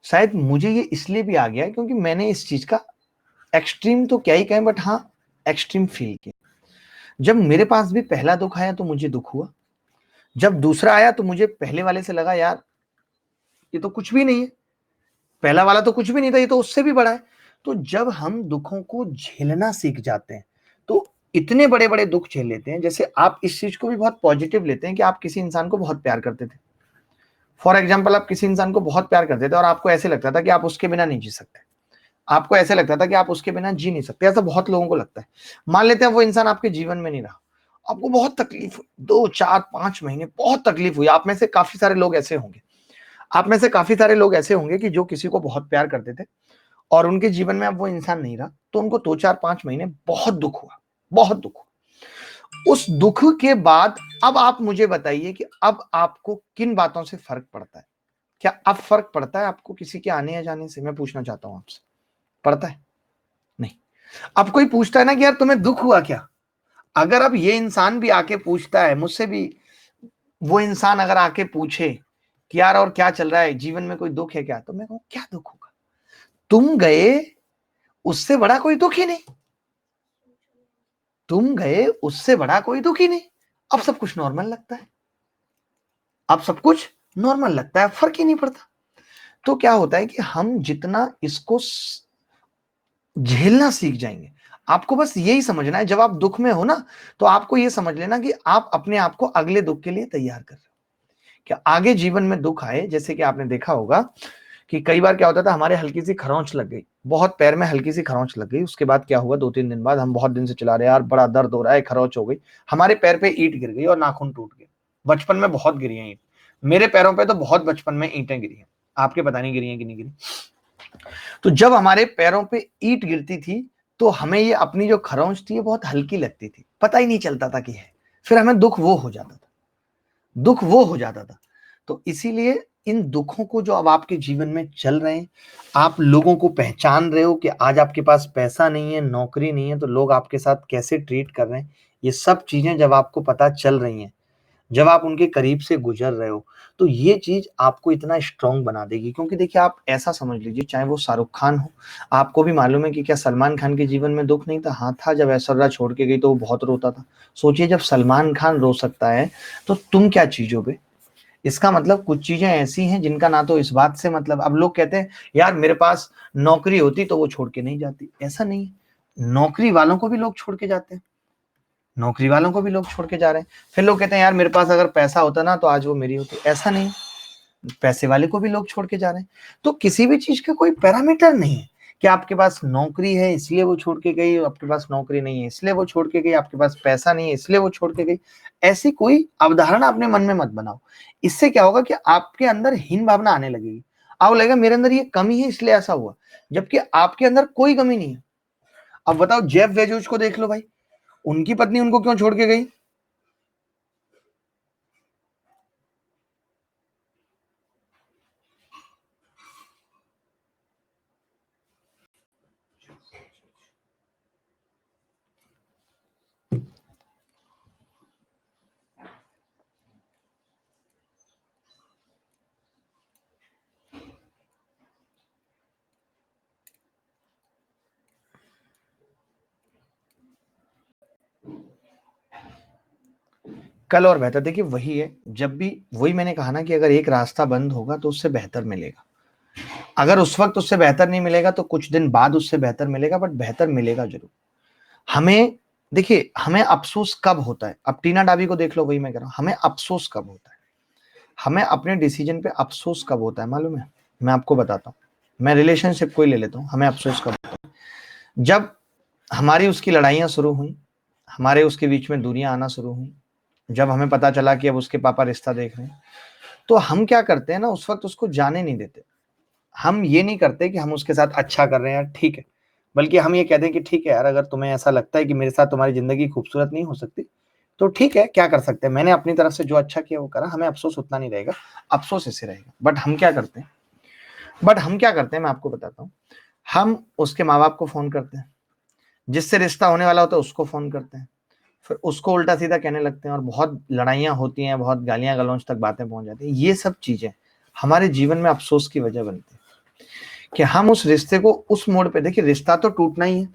शायद मुझे ये इसलिए भी आ गया है क्योंकि मैंने इस चीज़ का एक्सट्रीम तो क्या ही कहें बट हाँ, एक्सट्रीम फ़ील किया। जब मेरे पास भी पहला दुःख आया तो मुझे दुःख हुआ। जब दूसरा आया तो मुझे पहले वाले से लगा यार, ये तो कुछ भी नहीं है। पहला वाला तो कुछ भी नहीं था, ये तो उससे भी बड़ा है। तो जब हम दुखों को झेलना सीख जाते हैं, तो इतने बड़े-बड़े दुःख झेल लेते हैं, जैसे आप इस चीज़ को भी बहुत पॉजिटिव लेते हैं कि आप किसी इंसान को बहुत प्यार करते थे। फॉर एग्ज़ाम्पल आप किसी इंसान को बहुत प्यार करते थे और आपको ऐसे लगता था कि आप उसके बिना नहीं जी सकते। आपको ऐसे लगता था कि आप उसके बिना जी नहीं सकते, ऐसा बहुत लोगों को लगता है। मान लेते हैं वो इंसान आपके जीवन में नहीं रहा, आपको बहुत तकलीफ हुई, 2, 4, 5 महीने बहुत तकलीफ हुई। आप में से काफ़ी सारे लोग ऐसे होंगे। आप में से काफ़ी सारे लोग ऐसे होंगे कि जो किसी को बहुत प्यार करते थे और उनके जीवन में अब वो इंसान नहीं रहा, तो उनको 2, 4, 5 महीने बहुत दुःख हुआ, बहुत दुःख हुआ। उस दुःख के बाद अब आप मुझे बताइए कि अब आपको किन बातों से फ़र्क पड़ता है? क्या अब फ़र्क पड़ता है आपको किसी के आने या जाने से? मैं पूछना चाहता हूँ आपसे, पड़ता है? नहीं। अब कोई पूछता है ना कि यार तुम्हें दुःख हुआ क्या? अगर अब ये इंसान भी आके पूछता है मुझसे भी, वो इंसान अगर आके पूछे कि यार और क्या चल रहा है? जीवन में कोई दुःख है क्या? तो मैं कहूँ क्या दुःख होगा? तुम गए, उससे बड़ा कोई दुःख ही नहीं। तुम गए, उससे बड़ा कोई दुःख ही नहीं। अब सब कुछ नॉर्मल लगता है। अब सब कुछ नॉर्मल लगता है, फ़र्क ही नहीं पड़ता। तो क्या होता है कि हम जितना इसको झेलना सीख जाएँगे। आपको बस यही समझना है जब आप दुःख में हो ना, तो आपको ये समझ लेना कि आप अपने आप को अगले दुःख के लिए तैयार कर रहे हो। क्या आगे जीवन में दुःख आए, जैसे कि आपने देखा होगा कि कई बार क्या होता था हमारे हल्की-सी खरोंच लग गई, बहुत पैर में हल्की-सी खरोंच लग गई, उसके बाद क्या हुआ 2-3 दिन बाद हम बहुत दिन से चला रहे हैं यार बड़ा दर्द हो रहा है, खरोंच हो गई। हमारे पैर पे ईंट गिर गई और नाखून टूट गए। बचपन में बहुत गिरी हैं ईंट। मेरे पैरों पे तो बहुत बचपन में ईंटें गिरी हैं। आपके पता नहीं गिरी हैं कि नहीं गिरी। तो जब हमारे पैरों पे ईंट गिरती थी, तो हमें ये अपनी जो खरोंच थी ये बहुत हल्की लगती थी। पता ही नहीं चलता था कि है। फिर हमें दुःख वो हो जाता था। दुःख वो हो जाता था। तो इसीलिए इन दुखों को जो अब आपके जीवन में चल रहे हैं, आप लोगों को पहचान रहे हो कि आज आपके पास पैसा नहीं है, नौकरी नहीं है, तो लोग आपके साथ कैसे ट्रीट कर रहे हैं, ये सब चीज़ें जब आपको पता चल रही हैं, जब आप उनके करीब से गुज़र रहे हो, तो ये चीज़ आपको इतना स्ट्रॉन्ग बना देगी। क्योंकि देखिए आप ऐसा समझ लीजिए चाहे वो शाहरुख खान हो, आपको भी मालूम है कि क्या सलमान खान के जीवन में दुःख नहीं था? हाँ था, जब ऐश्वर्या छोड़ के गई तो वो बहुत रोता था। सोचिए जब सलमान खान रो सकता है, तो तुम क्या चीज़ हो बे? इसका मतलब कुछ चीज़ें ऐसी हैं जिनका ना तो इस बात से मतलब अब लोग कहते हैं यार मेरे पास नौकरी होती तो वो छोड़ के नहीं जाती। ऐसा नहीं है। नौकरी वालों को भी लोग छोड़ के जाते हैं। नौकरी वालों को भी लोग छोड़ के जा रहे हैं। फिर लोग कहते हैं यार मेरे पास अगर पैसा होता ना तो आज वो मेरी होती। ऐसा नहीं है। पैसे वाले को भी लोग छोड़ के जा रहे हैं। तो किसी भी चीज़ का कोई पैरामीटर नहीं है कि आपके पास नौकरी है इसलिए वो छोड़ के गई, आपके पास नौकरी नहीं है इसलिए वो छोड़ के गई, आपके पास पैसा नहीं है इसलिए वो छोड़ के गई। ऐसी कोई अवधारणा अपने मन में मत बनाओ। इससे क्या होगा कि आपके अंदर हीन भावना आने लगेगी। आपको लगेगा मेरे अंदर ये कमी है इसलिए ऐसा हुआ, जबकि आपके अंदर कोई कमी नहीं है। अब बताओ जेफ बेजोस को देख लो भाई, उनकी पत्नी उनको क्यों छोड़ के गई? कल और बेहतर, देखिए वही है, जब भी वही मैंने कहा ना कि अगर एक रास्ता बंद होगा तो उससे बेहतर मिलेगा। अगर उस वक्त उससे बेहतर नहीं मिलेगा तो कुछ दिन बाद उससे बेहतर मिलेगा, बट बेहतर मिलेगा जरूर। हमें देखिए, हमें अफसोस कब होता है, अब टीना डाबी को देख लो, वही मैं कह रहा हूं, हमें अफसोस कब होता है, हमें अपने डिसीजन पे अफसोस कब होता है मालूम है? मैं आपको बताता हूं, मैं रिलेशनशिप को ही ले लेता हूं, हमें अफसोस कब होता है? जब हमारी उसकी लड़ाइयां शुरू हुई, हमारे उसके बीच में दूरियां आना शुरू हुई, जब हमें पता चला कि अब उसके पापा रिश्ता देख रहे हैं, तो हम क्या करते हैं ना, उस वक्त उसको जाने नहीं देते। हम ये नहीं करते कि हम उसके साथ अच्छा कर रहे हैं, ठीक है, बल्कि हम ये कहते हैं कि ठीक है यार, अगर तुम्हें ऐसा लगता है कि मेरे साथ तुम्हारी जिंदगी खूबसूरत नहीं हो सकती, तो ठीक है, क्या कर सकते हैं, मैंने अपनी तरफ से जो अच्छा किया वो करा, हमें अफसोस उतना नहीं रहेगा, अफसोस इससे रहेगा। बट हम क्या करते हैं मैं आपको बताता हूँ, हम उसके माँ बाप को फोन करते हैं, जिससे रिश्ता होने वाला होता है उसको फोन करते हैं, फिर उसको उल्टा सीधा कहने लगते हैं, और बहुत लड़ाइयाँ होती हैं, बहुत गालियां गलौज तक बातें पहुंच जाती हैं। ये सब चीजें हमारे जीवन में अफसोस की वजह बनती है कि हम उस रिश्ते को उस मोड़ पे, देखिए रिश्ता तो टूटना ही है,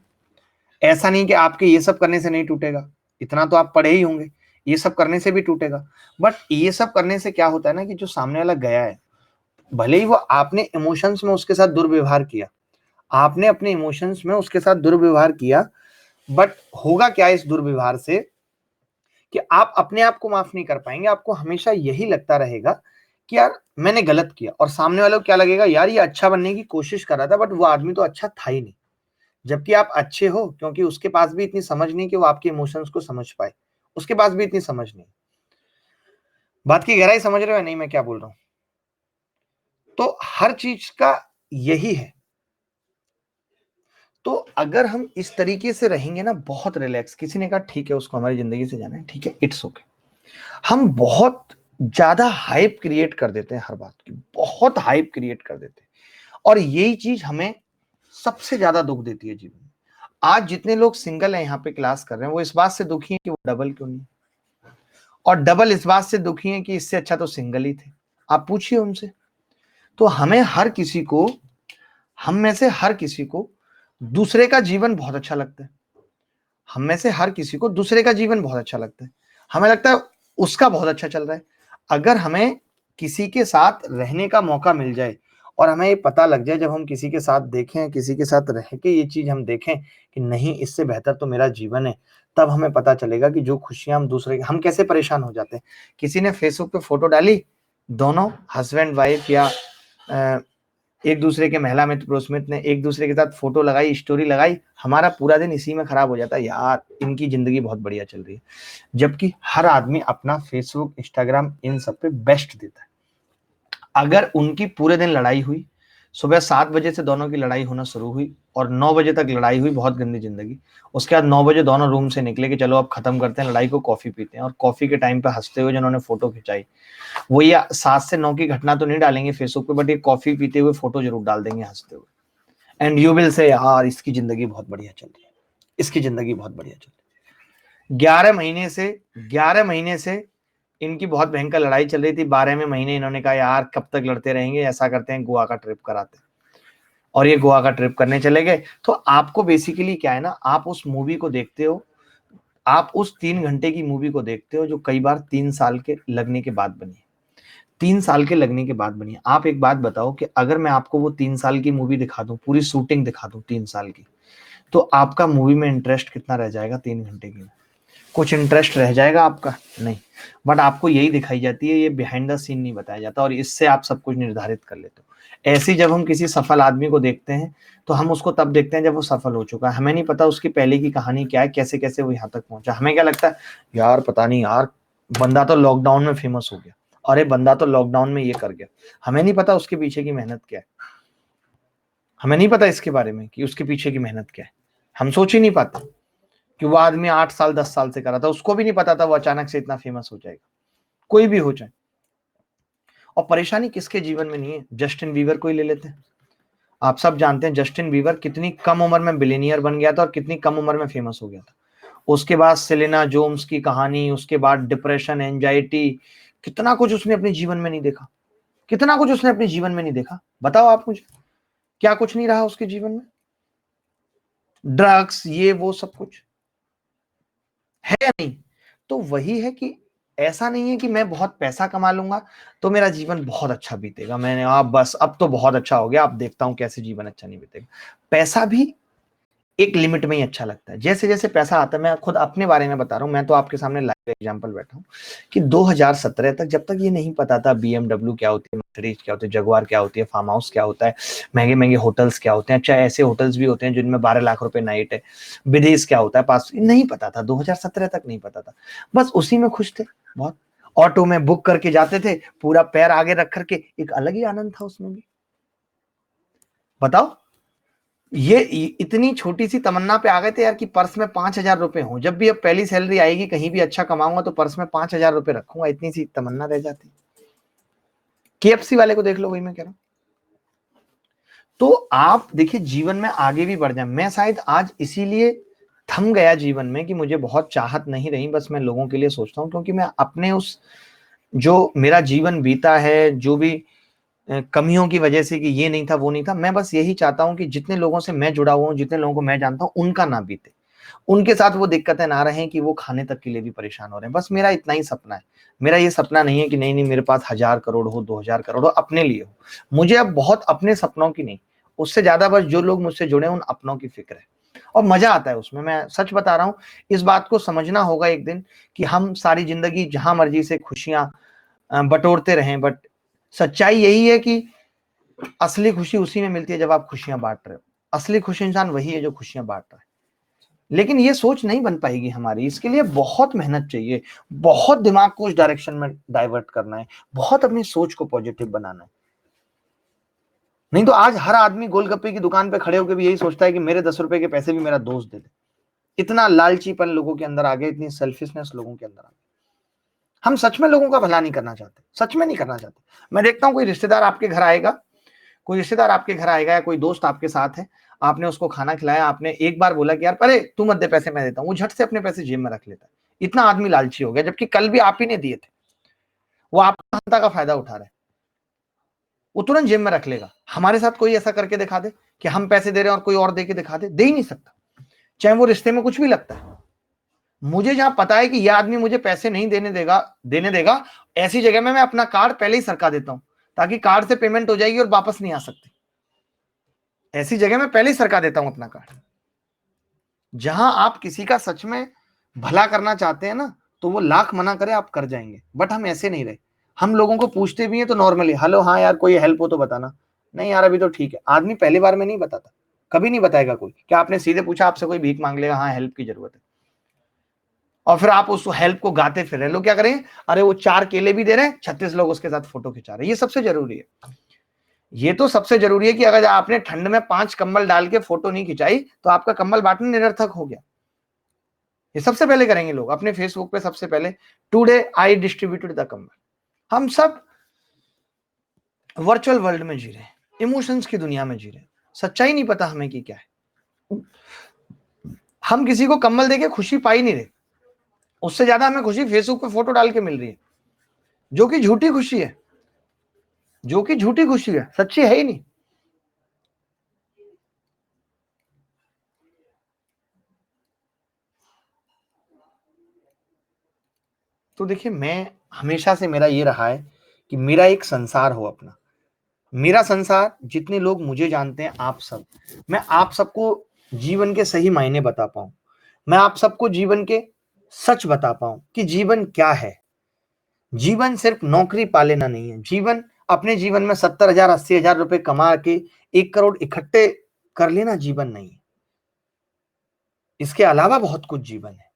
ऐसा नहीं कि आपके ये सब करने से नहीं टूटेगा, इतना तो आप पढ़े ही होंगे, ये सब करने से भी टूटेगा। बट ये सब करने से क्या होता है ना, कि जो सामने वाला गया है, भले ही वो आपने इमोशंस में उसके साथ दुर्व्यवहार किया, आपने अपने इमोशंस में उसके साथ दुर्व्यवहार किया, बट होगा क्या इस दुर्व्यवहार से, कि आप अपने आप को माफ नहीं कर पाएंगे, आपको हमेशा यही लगता रहेगा कि यार मैंने गलत किया, और सामने वालों को क्या लगेगा, यार ये अच्छा बनने की कोशिश कर रहा था, बट वो आदमी तो अच्छा था ही नहीं। जबकि आप अच्छे हो, क्योंकि उसके पास भी इतनी समझ नहीं कि वो आपके इमोशंस को समझ पाए, उसके पास भी इतनी समझ नहीं। बात की गहराई समझ रहे हो या नहीं मैं क्या बोल रहा हूं? तो हर चीज का यही है। तो अगर हम इस तरीके से रहेंगे ना, बहुत रिलैक्स, किसी ने कहा ठीक है उसको हमारी जिंदगी से जाना है, ठीक है, इट्स ओके, हम बहुत ज्यादा हाइप क्रिएट कर देते हैं हर बात की, बहुत हाइप क्रिएट कर देते हैं, और यही चीज हमें सबसे ज्यादा दुख देती है जीवन में। आज जितने लोग सिंगल हैं यहाँ पे क्लास कर रहे हैं, वो इस बात से दुखी हैं कि वो डबल क्यों नहीं, और डबल इस बात से दुखी हैं कि इससे अच्छा तो सिंगल ही थे। आप पूछिए उनसे। तो हमें हर किसी को, हम में से हर किसी को दूसरे का जीवन बहुत अच्छा लगता है, हम में से हर किसी को दूसरे का जीवन बहुत अच्छा लगता है, हमें लगता है उसका बहुत अच्छा चल रहा है। अगर हमें किसी के साथ रहने का मौका मिल जाए, और हमें ये पता लग जाए, जब हम किसी के साथ देखें, किसी के साथ रह के ये चीज हम देखें कि नहीं इससे बेहतर तो मेरा जीवन है, तब हमें पता चलेगा कि जो खुशियां हम दूसरे, हम कैसे परेशान हो जाते हैं। किसी ने फेसबुक पे फोटो डाली, दोनों हस्बैंड वाइफ या एक दूसरे के, महिला मित्र पुरुष मित्र ने एक दूसरे के साथ फोटो लगाई, स्टोरी लगाई, हमारा पूरा दिन इसी में खराब हो जाता है, यार इनकी जिंदगी बहुत बढ़िया चल रही है। जबकि हर आदमी अपना फेसबुक, इंस्टाग्राम, इन सब पे बेस्ट देता है। अगर उनकी पूरे दिन लड़ाई हुई, सुबह 7 बजे से दोनों की लड़ाई होना शुरू हुई और 9 बजे तक लड़ाई हुई, बहुत गंदी जिंदगी, उसके बाद 9 बजे दोनों रूम से निकले कि चलो अब खत्म करते हैं लड़ाई को, कॉफी पीते हैं, और कॉफी के टाइम पे हंसते हुए जिन्होंने फोटो खिंचाई, वो ये 7 से 9 की घटना तो नहीं डालेंगे फेसबुक पे, बट ये कॉफी पीते हुए फोटो जरूर डाल देंगे हंसते हुए। एंड यू विल से यार इसकी जिंदगी बहुत बढ़िया चल रही है, इसकी जिंदगी बहुत बढ़िया चल रही है। 11 महीने से इनकी बहुत भयंकर लड़ाई चल रही थी, 12वें महीने इन्होंने कहा यार कब तक लड़ते रहेंगे, ऐसा करते हैं गोवा का ट्रिप कराते हैं, और ये गोवा का ट्रिप करने चले गए। तो आपको बेसिकली क्या है ना, आप उस मूवी को देखते हो, आप उस 3 घंटे की मूवी को देखते हो, जो कई बार 3 साल के लगने के बाद बनी है, 3 साल के लगने के बाद बनी है। आप एक बात बताओ कि अगर मैं आपको वो 3 साल की मूवी दिखा दूं, पूरी शूटिंग दिखा दूं 3 साल की, तो आपका मूवी में इंटरेस्ट कितना रह जाएगा 3 घंटे की? कुछ इंटरेस्ट रह जाएगा आपका? नहीं। बट आपको यही दिखाई जाती है, ये बिहाइंड द सीन नहीं बताया जाता, और इससे आप सब कुछ निर्धारित कर लेते हो। ऐसे जब हम किसी सफल आदमी को देखते हैं, तो हम उसको तब देखते हैं जब वो सफल हो चुका है, हमें नहीं पता उसकी पहले की कहानी क्या है, कैसे कैसे वो यहाँ तक पहुंचा। हमें क्या लगता है, यार पता नहीं यार, बंदा तो लॉकडाउन में फेमस हो गया, अरे बंदा तो लॉकडाउन में ये कर गया। हमें नहीं पता उसके पीछे की मेहनत क्या है, हमें नहीं पता इसके बारे में कि उसके पीछे की मेहनत क्या है। हम सोच ही नहीं पाते कि वो आदमी 8 साल 10 साल से कर रहा था, उसको भी नहीं पता था वो अचानक से इतना फेमस हो जाएगा। कोई भी हो जाए। और परेशानी किसके जीवन में नहीं है, जस्टिन बीवर को ही ले लेते हैं। आप सब जानते हैं जस्टिन बीवर कितनी कम उम्र में बिलियनियर बन गया था, और कितनी कम उम्र में फेमस हो गया था। उसके बाद सेलेना जोम्स की कहानी, उसके बाद डिप्रेशन, एंजाइटी, कितना कुछ उसने अपने जीवन में नहीं देखा, कितना कुछ उसने अपने जीवन में नहीं देखा। बताओ आप मुझे, क्या कुछ नहीं रहा उसके जीवन में? ड्रग्स, ये वो सब कुछ है या नहीं? तो वही है कि ऐसा नहीं है कि मैं बहुत पैसा कमा लूंगा तो मेरा जीवन बहुत अच्छा बीतेगा, मैंने आप बस अब तो बहुत अच्छा हो गया, अब देखता हूं कैसे जीवन अच्छा नहीं बीतेगा। पैसा भी एक लिमिट में ही अच्छा लगता है। जैसे जैसे पैसा आता है, मैं खुद अपने बारे में बता रहा हूँ, मैं तो आपके सामने लाइव एग्जांपल बैठा हूँ कि 2017 तक, जब तक ये नहीं पता था BMW क्या होती है, मर्सिडीज क्या होती है, जगुआर क्या होती है, फार्म हाउस क्या होता है, महंगे महंगे होटल्स क्या होते हैं, चाहे ऐसे होटल्स भी होते हैं जिनमें 12 लाख रुपए नाइट है, विदेश क्या होता है, पास नहीं पता था, 2017 तक नहीं पता था। बस उसी में खुश थे बहुत। ऑटो में बुक करके जाते थे, पूरा पैर आगे रख करके, एक अलग ही आनंद था उसमें भी। बताओ, ये इतनी छोटी सी तमन्ना पे आ गए थे यार कि पर्स में 5,000 रुपए हो, जब भी अब पहली सैलरी आएगी कहीं भी अच्छा कमाऊंगा तो पर्स में 5,000 रुपए रखूंगा, इतनी सी तमन्ना रह जाती। KFC वाले को देख लो, वही मैं कह रहा हूं। तो आप देखिए, जीवन में आगे भी बढ़ जाए। मैं शायद आज इसीलिए थम गया जीवन में कि मुझे बहुत चाहत नहीं रही, बस मैं लोगों के लिए सोचता हूँ, क्योंकि मैं अपने उस, जो मेरा जीवन बीता है, जो भी कमियों की वजह से कि ये नहीं था वो नहीं था, मैं बस यही चाहता हूं कि जितने लोगों से मैं जुड़ा हुआ हूं, जितने लोगों को मैं जानता हूं, उनका ना बीते, उनके साथ वो दिक्कतें ना रहें कि वो खाने तक के लिए भी परेशान हो रहे हैं। बस मेरा इतना ही सपना है। मेरा ये सपना नहीं है कि नहीं नहीं मेरे पास 1,000 करोड़ हो, 2,000 करोड़ हो, अपने लिए हो। मुझे अब बहुत अपने सपनों की नहीं, उससे ज्यादा बस जो लोग मुझसे जुड़े हैं उन अपनों की फिक्र है, और मजा आता है उसमें। मैं सच बता रहा हूं, इस बात को समझना होगा एक दिन कि हम सारी जिंदगी जहां मर्जी से खुशियां बटोरते रहें, बट सच्चाई यही है कि असली खुशी उसी में मिलती है जब आप खुशियां बांट रहे हो। असली खुश इंसान वही है जो खुशियां बांट रहा है। लेकिन ये सोच नहीं बन पाएगी हमारी, इसके लिए बहुत मेहनत चाहिए, बहुत दिमाग को उस डायरेक्शन में डाइवर्ट करना है, बहुत अपनी सोच को पॉजिटिव बनाना है। नहीं तो आज हर आदमी गोलगप्पे की दुकान पे खड़े होकर भी यही सोचता है कि मेरे 10 रुपए के पैसे भी मेरा दोस्त दे दे। इतना लालचीपन लोगों के अंदर आ गया, इतनी सेल्फिशनेस लोगों के अंदर आ गई। हम सच में लोगों का भला नहीं करना चाहते, सच में नहीं करना चाहते। मैं देखता हूँ कोई रिश्तेदार आपके घर आएगा, कोई रिश्तेदार आपके घर आएगा या कोई दोस्त आपके साथ है, आपने उसको खाना खिलाया, आपने एक बार बोला कि यार अरे तू मत दे पैसे मैं देता हूं, वो झट से अपने पैसे जेब में रख लेता है। इतना आदमी लालची हो गया, जबकि कल भी आप ही ने दिए थे। वो आपका महत्ता का फायदा उठा रहा है, वो तुरंत जेब में रख लेगा। हमारे साथ कोई ऐसा करके दिखा दे कि हम पैसे दे रहे हैं और कोई और दे के दिखा दे, दे ही नहीं सकता, चाहे वो रिश्ते में कुछ भी लगता है। मुझे जहां पता है कि यह आदमी मुझे पैसे नहीं देने देगा, ऐसी जगह में मैं अपना कार्ड पहले ही सरका देता हूं, ताकि कार्ड से पेमेंट हो जाएगी और वापस नहीं आ सकती। ऐसी जगह में पहले ही सरका देता हूं अपना कार्ड। जहां आप किसी का सच में भला करना चाहते हैं ना, तो वो लाख मना करे आप कर जाएंगे, बट हम ऐसे नहीं रहे। हम लोगों को पूछते भी हैं तो नॉर्मली, हेलो हाँ यार कोई हेल्प हो तो बताना, नहीं यार अभी तो ठीक है। आदमी पहली बार में नहीं बताता, कभी नहीं बताएगा कोई। क्या आपने सीधे पूछा, आपसे कोई भीख मांग लेगा, हाँ हेल्प की जरूरत है, और फिर आप उस हेल्प को गाते फिर रहे। लोग क्या करें, अरे वो 4 केले भी दे रहे हैं, 36 लोग उसके साथ फोटो खिंचा रहे हैं। ये सबसे जरूरी है, ये तो सबसे जरूरी है कि अगर आपने ठंड में 5 कंबल डाल के फोटो नहीं खिंचाई तो आपका कंबल बांटना निरर्थक हो गया। ये सबसे पहले करेंगे लोग अपने फेसबुक पे, सबसे पहले टुडे आई डिस्ट्रीब्यूटेड द कंबल। हम सब वर्चुअल वर्ल्ड में जी रहे हैं, इमोशंस की दुनिया में जी रहे हैं, सच्चाई नहीं पता हमें कि क्या है। हम किसी को कंबल देके खुशी पा ही नहीं रहे, उससे ज्यादा हमें खुशी फेसबुक पे फोटो डाल के मिल रही है, जो कि झूठी खुशी है, जो कि झूठी खुशी है, सच्ची है ही नहीं। तो देखिए, मैं हमेशा से मेरा ये रहा है कि मेरा एक संसार हो अपना, मेरा संसार, जितने लोग मुझे जानते हैं, आप सब, मैं आप सबको जीवन के सही मायने बता पाऊं, मैं आप सबको जीवन के सच बता पाऊं कि जीवन क्या है। जीवन सिर्फ नौकरी पा लेना नहीं है। जीवन, अपने जीवन में 70,000 80,000 रुपए कमा के 1 करोड़ इकट्ठे कर लेना जीवन नहीं है। इसके अलावा बहुत कुछ जीवन है।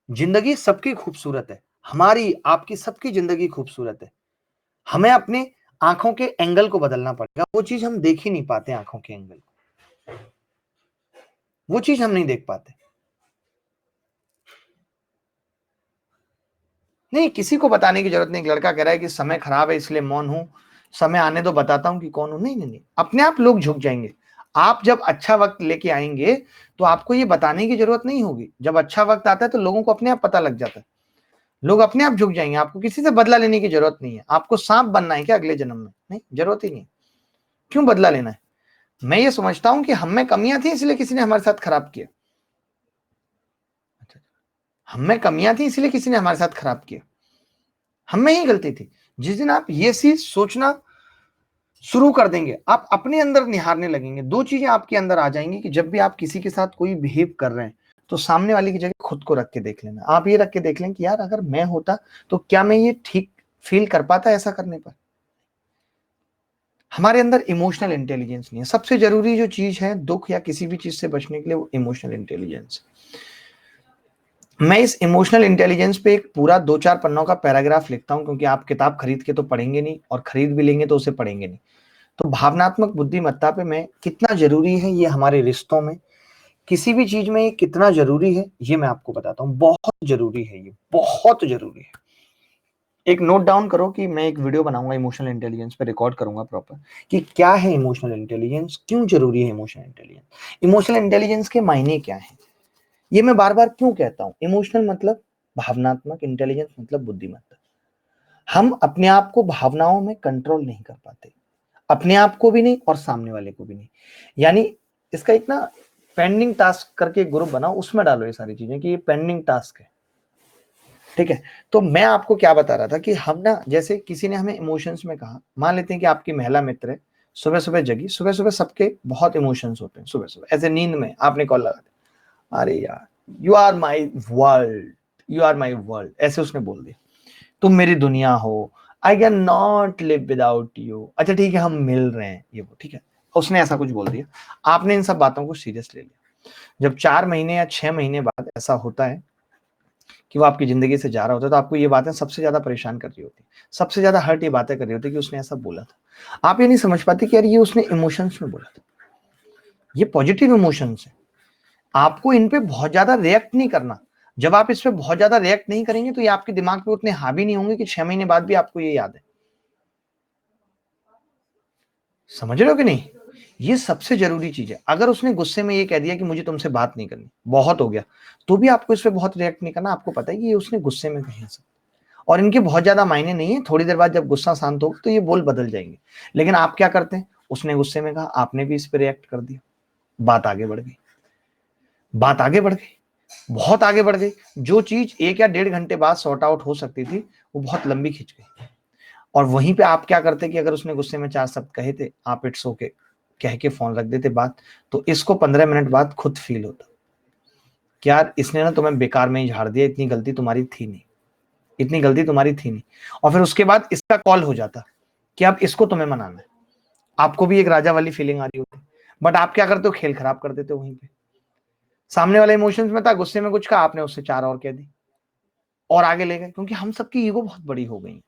जिंदगी सबकी खूबसूरत है, हमारी आपकी सबकी जिंदगी खूबसूरत है। हमें अपने आंखों के एंगल को बदलना पड़ेगा। वो चीज हम देख ही नहीं पाते, आंखों के एंगल, वो चीज हम नहीं देख पाते। नहीं, किसी को बताने की जरूरत नहीं। एक लड़का कह रहा है कि समय खराब है इसलिए मौन हूं, समय आने दो बताता हूं कि कौन हूं। नहीं नहीं नहीं, अपने आप लोग झुक जाएंगे। आप जब अच्छा वक्त लेके आएंगे तो आपको ये बताने की जरूरत नहीं होगी। जब अच्छा वक्त आता है तो लोगों को अपने आप पता लग जाता है, लोग अपने आप झुक जाएंगे। आपको किसी से बदला लेने की जरूरत नहीं है। आपको सांप बनना है क्या अगले जन्म में? नहीं, जरूरत ही नहीं। क्यों बदला लेना है? मैं ये समझता हूं कि हम में कमियां थी इसलिए किसी ने हमारे साथ खराब किया। हम में कमियां थी इसलिए किसी ने हमारे साथ खराब किया। हम में ही गलती थी। जिस दिन आप ये चीज सोचना शुरू कर देंगे, आप अपने अंदर निहारने लगेंगे, दो चीजें आपके अंदर आ जाएंगी कि जब भी आप किसी के साथ कोई बिहेव कर रहे हैं तो सामने वाले की जगह खुद को रख के देख लेना। आप ये रख के देख लें कि यार अगर मैं होता तो क्या मैं ये ठीक फील कर पाता ऐसा करने पर। हमारे अंदर इमोशनल इंटेलिजेंस नहीं है। सबसे जरूरी जो चीज है दुख या किसी भी चीज से बचने के लिए, वो इमोशनल इंटेलिजेंस। मैं इस इमोशनल इंटेलिजेंस पे एक पूरा 2-4 पन्नों का पैराग्राफ लिखता हूं, क्योंकि आप किताब खरीद के तो पढ़ेंगे नहीं, और खरीद भी लेंगे तो उसे पढ़ेंगे नहीं। तो भावनात्मक बुद्धिमत्ता पे मैं कितना जरूरी है ये हमारे रिश्तों में, किसी भी चीज में ये कितना जरूरी है ये मैं आपको बताता हूँ। बहुत जरूरी है, ये बहुत जरूरी है। एक नोट डाउन करो कि मैं एक वीडियो बनाऊंगा इमोशनल इंटेलिजेंस पे, रिकॉर्ड करूंगा प्रॉपर कि क्या है इमोशनल इंटेलिजेंस, क्यों जरूरी है इमोशनल इंटेलिजेंस, इमोशनल इंटेलिजेंस के मायने क्या है। ये मैं बार बार क्यों कहता हूं, इमोशनल मतलब भावनात्मक, इंटेलिजेंस मतलब बुद्धिमत्ता। हम अपने आप को भावनाओं में कंट्रोल नहीं कर पाते, अपने आप को भी नहीं और सामने वाले को भी नहीं। यानी इसका एक ना पेंडिंग टास्क करके ग्रुप बनाओ, उसमें डालो ये सारी चीजें कि ये पेंडिंग टास्क है, ठीक है। तो मैं आपको क्या बता रहा था कि हम ना, जैसे किसी ने हमें इमोशंस में कहा, मान लेते हैं कि आपकी महिला मित्र है, सुबह सुबह जगी, सुबह सुबह सबके बहुत इमोशंस होते हैं, सुबह सुबह ऐसे नींद में आपने कॉल लगा दिया, अरे यार you are my world, you are my world, ऐसे उसने बोल दिया, तुम मेरी दुनिया हो, I can not live without you. अच्छा ठीक है हम मिल रहे हैं, ये वो ठीक है, उसने ऐसा कुछ बोल दिया। आपने इन सब बातों को सीरियस ले लिया। जब 4 महीने या 6 महीने बाद ऐसा होता है कि वो आपकी जिंदगी से जा रहा होता है, तो आपको ये बातें सबसे ज्यादा परेशान कर रही होती, सबसे ज्यादा हर्ट ये बातें कर रही होती कि उसने ऐसा बोला था। आप ये नहीं समझ पाते कि यार ये उसने इमोशंस में बोला था, ये पॉजिटिव इमोशंस है। आपको इन पे बहुत ज्यादा रिएक्ट नहीं करना। जब आप इस पे बहुत ज्यादा रिएक्ट नहीं करेंगे तो ये आपके दिमाग पे उतने हावी नहीं होंगे कि 6 महीने बाद भी आपको ये याद है। समझ रहे हो कि नहीं? ये सबसे जरूरी चीज है। अगर उसने गुस्से में ये कह दिया कि मुझे तुमसे बात नहीं करनी, बहुत हो गया, तो भी आपको इस पे बहुत रिएक्ट नहीं करना। आपको पता है कि ये उसने गुस्से में कही सब, और इनके बहुत ज्यादा मायने नहीं है। थोड़ी देर बाद जब गुस्सा शांत होगा तो ये बोल बदल जाएंगे। लेकिन आप क्या करते हैं, उसने गुस्से में कहा, आपने भी इस पे रिएक्ट कर दिया, बात आगे बढ़ गई, बात आगे बढ़ गई, बहुत आगे बढ़ गई। जो चीज 1 या 1.5 घंटे बाद सॉर्ट आउट हो सकती थी, वो बहुत लंबी खिंच गई। और वहीं पे आप क्या करते कि अगर उसने गुस्से में 4 शब्द कहे थे, आप इट्स ओके कह के फोन रख देते बात, तो इसको 15 मिनट बाद खुद फील होता कि यार इसने ना तुम्हें बेकार में ही झाड़ दिया, इतनी गलती तुम्हारी थी नहीं, इतनी गलती तुम्हारी थी नहीं। और फिर उसके बाद इसका कॉल हो जाता कि अब इसको तुम्हें मनाना है। आपको भी एक राजा वाली फीलिंग आ रही होती, बट आप क्या करते हो, खेल खराब कर देते हो वहीं पे। सामने वाले इमोशंस में था, गुस्से में कुछ कहा, आपने उससे 4 और कह दी और आगे ले गए, क्योंकि हम सबकी ईगो बहुत बड़ी हो गई।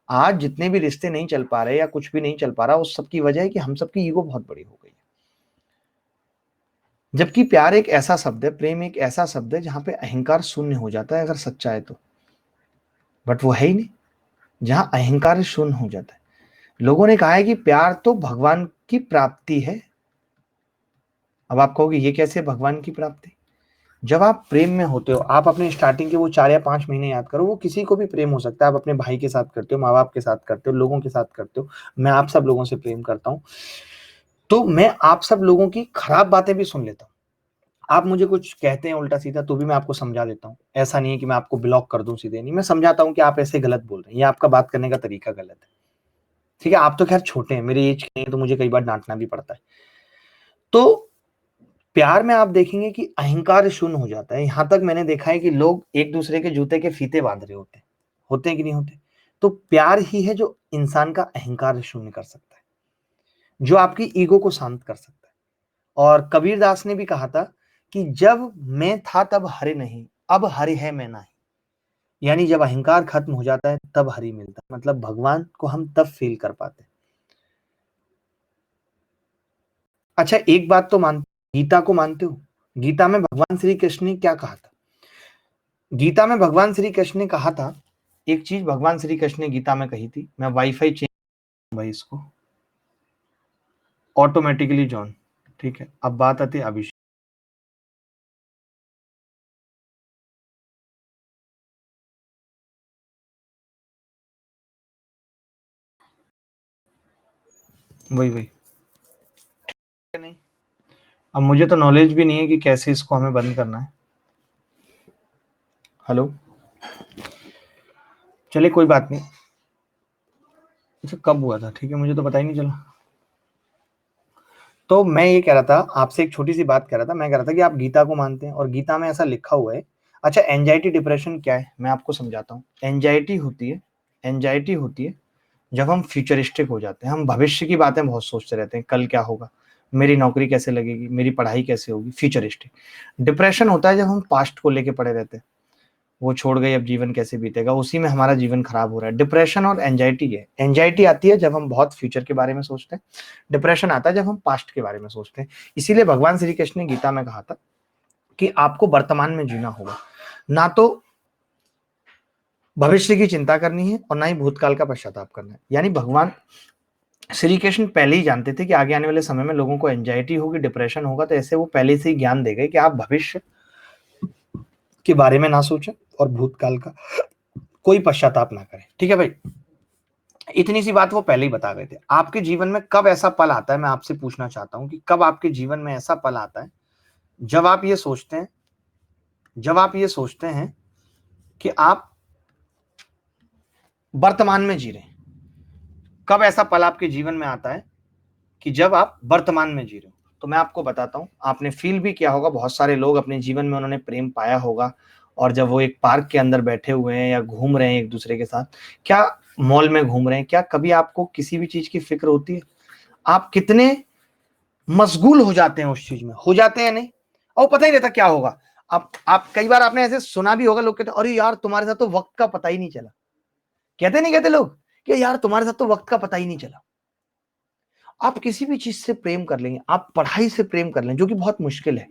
आज जितने भी रिश्ते नहीं चल पा रहे या कुछ भी नहीं चल पा रहा, उस सब की वजह है कि हम सबकी ईगो बहुत बड़ी हो गई है। जबकि प्यार एक ऐसा शब्द है, प्रेम एक ऐसा शब्द है जहां पे अहंकार शून्य हो जाता है अगर सच्चा है तो, बट वो है ही नहीं। जहां अहंकार शून्य हो जाता है, लोगों ने कहा है कि प्यार तो भगवान की प्राप्ति है। अब आप कहोगे ये कैसे भगवान की प्राप्ति? जब आप प्रेम में होते हो, आप अपने स्टार्टिंग के वो 4 या 5 महीने याद करो, वो किसी को भी प्रेम हो सकता है। आप अपने भाई के साथ करते हो, माँ बाप के साथ करते हो, लोगों के साथ करते हो। मैं आप सब लोगों से प्रेम करता हूं, तो मैं आप सब लोगों की खराब बातें भी सुन लेता हूँ। आप मुझे कुछ कहते हैं उल्टा सीधा, तो भी मैं आपको समझा देता हूँ। ऐसा नहीं है कि मैं आपको ब्लॉक कर दूं सीधे, नहीं, मैं समझाता हूँ कि आप ऐसे गलत बोल रहे हैं, ये आपका बात करने का तरीका गलत है। ठीक है, आप तो खैर छोटे हैं, मेरी एज के हैं, तो मुझे कई बार डांटना भी पड़ता है। तो प्यार में आप देखेंगे कि अहंकार शून्य हो जाता है। यहां तक मैंने देखा है कि लोग एक दूसरे के जूते के फीते बांध रहे होते हैं कि नहीं होते? तो प्यार ही है जो इंसान का अहंकार शून्य कर सकता है, जो आपकी ईगो को शांत कर सकता है। और कबीर दास ने भी कहा था कि जब मैं था तब हरि नहीं, अब हरि है मैं नहीं। यानी जब अहंकार खत्म हो जाता है तब हरि मिलता है, मतलब भगवान को हम तब फील कर पाते हैं। अच्छा एक बात तो गीता को मानते हो? गीता में भगवान श्री कृष्ण ने क्या कहा था? गीता में भगवान श्री कृष्ण ने कहा था, एक चीज भगवान श्री कृष्ण ने गीता में कही थी, मैं वाईफाई चेंज भाई इसको ऑटोमेटिकली जॉन, ठीक है। अब बात आती है अभिषेक। वही वही नहीं, अब मुझे तो नॉलेज भी नहीं है कि कैसे इसको हमें बंद करना है। हेलो, चलिए कोई बात नहीं, अच्छा कब हुआ था, ठीक है, मुझे तो पता ही नहीं चला। तो मैं ये कह रहा था आपसे, एक छोटी सी बात कह रहा था, मैं कह रहा था कि आप गीता को मानते हैं और गीता में ऐसा लिखा हुआ है। अच्छा, एंजाइटी डिप्रेशन क्या है, मैं आपको समझाता हूँ। एंजाइटी होती है जब हम फ्यूचरिस्टिक हो जाते हैं, हम भविष्य की बातें बहुत सोचते रहते हैं, कल क्या होगा, मेरी नौकरी कैसे लगेगी, मेरी पढ़ाई कैसे होगी, फ्यूचरिस्टिक। डिप्रेशन होता है जब हम पास्ट को लेके पड़े रहते हैं, वो छोड़ गई अब जीवन कैसे बीतेगा, उसी में हमारा जीवन खराब हो रहा है। डिप्रेशन और एंजाइटी है, एंजाइटी आती है जब हम बहुत फ्यूचर के बारे में सोचते हैं, डिप्रेशन आता है जब हम पास्ट के बारे में सोचते हैं। इसीलिए भगवान श्री कृष्ण ने गीता में कहा था कि आपको वर्तमान में जीना होगा, ना तो भविष्य की चिंता करनी है और ना ही भूतकाल का पश्चाताप करना है। यानी भगवान श्री कृष्ण पहले ही जानते थे कि आगे आने वाले समय में लोगों को एंजाइटी होगी, डिप्रेशन होगा, तो ऐसे वो पहले से ही ज्ञान दे गए कि आप भविष्य के बारे में ना सोचें और भूतकाल का कोई पश्चाताप ना करें। ठीक है भाई, इतनी सी बात वो पहले ही बता गए थे। आपके जीवन में कब ऐसा पल आता है, मैं आपसे पूछना चाहता हूं कि कब आपके जीवन में ऐसा पल आता है जब आप ये सोचते हैं, कि आप वर्तमान में जी रहे हैं। कब ऐसा पल आपके जीवन में आता है कि जब आप वर्तमान में जी रहे हो? तो मैं आपको बताता हूँ, आपने फील भी किया होगा, बहुत सारे लोग अपने जीवन में उन्होंने प्रेम पाया होगा, और जब वो एक पार्क के अंदर बैठे हुए हैं या घूम रहे हैं एक दूसरे के साथ, क्या मॉल में घूम रहे हैं, क्या कभी आपको किसी भी चीज की फिक्र होती है? आप कितने मशगूल हो जाते हैं उस चीज में, हो जाते हैं नहीं, और पता ही रहता क्या होगा। आप कई बार आपने ऐसे सुना भी होगा, लोग कहते हैं अरे यार तुम्हारे साथ तो वक्त का पता ही नहीं चला। कहते नहीं कहते लोग कि यार तुम्हारे साथ तो वक्त का पता ही नहीं चला। आप किसी भी चीज से प्रेम कर लेंगे, आप पढ़ाई से प्रेम कर लें, जो कि बहुत मुश्किल है।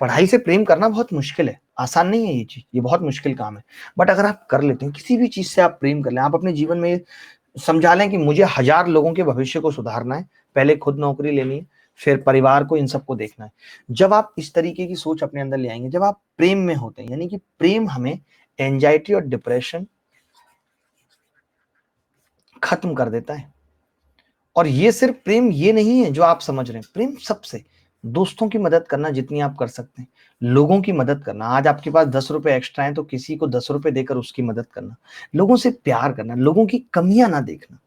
पढ़ाई से प्रेम करना बहुत मुश्किल है, आसान नहीं है ये चीज, ये बहुत मुश्किल काम है। बट अगर आप कर लेते हैं, किसी भी चीज से आप प्रेम कर लें, आप अपने जीवन में समझा लें कि मुझे 1000 लोगों के भविष्य को सुधारना है, पहले खुद नौकरी लेनी है, फिर परिवार को, इन सबको देखना है। जब आप इस तरीके की सोच अपने अंदर ले आएंगे, जब आप प्रेम में होते हैं, यानी कि प्रेम हमें एंजाइटी और डिप्रेशन खत्म कर देता है। और ये सिर्फ प्रेम ये नहीं है जो आप समझ रहे हैं, प्रेम सबसे, दोस्तों की मदद करना जितनी आप कर सकते हैं, लोगों की मदद करना, आज आपके पास 10 रुपए एक्स्ट्रा है तो किसी को 10 रुपए देकर उसकी मदद करना, लोगों से प्यार करना, लोगों की कमियां ना देखना।